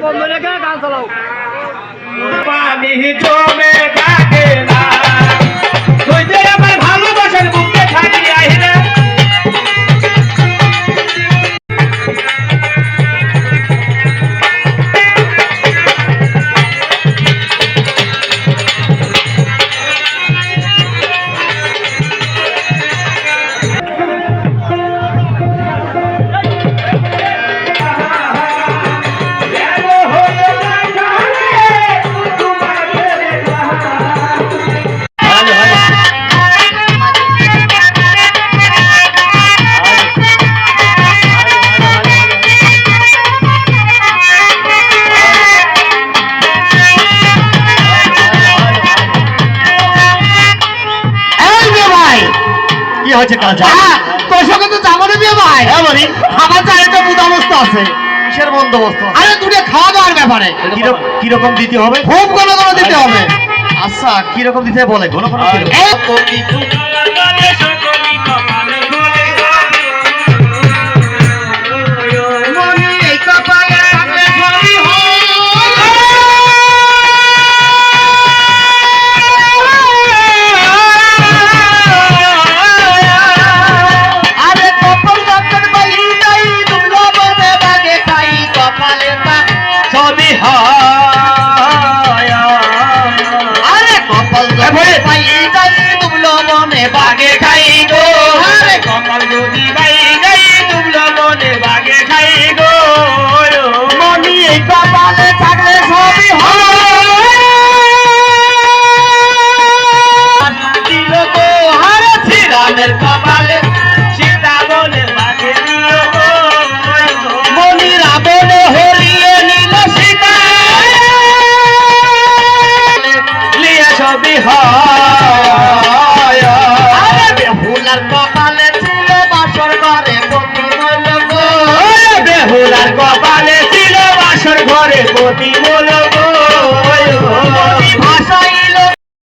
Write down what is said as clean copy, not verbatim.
বন্ধ রেখে গান চালাও পানি জমে থাকে না তুই যে আমার ভালোবাসার বুকে থাকি আইরে তোর সঙ্গে তো যাবো না বিয়ে ভাই আমার চারিটা বন্দোবস্ত আছে কিসের বন্দোবস্ত? আরে দুটো খাওয়া দাওয়ার ব্যাপারে কিরকম দিতে হবে? খুব কোনো দিতে হবে। আচ্ছা কিরকম দিতে বলে ঘন ঘন বাগে খাই গো আরে কপাল যদি বাই গাই তুমলো মনে বাগে খাই গো মনি এই কপালে থাকলে সবই হয় দিল গো হারে ছিরামের কপালে সীতা বলে বাগে দিল গো মনি রাবণে হরিয়ে নিল সীতা লিয়ে সবই হয় বেহুলার কপালে ছিল বাসর ঘরে পতি বল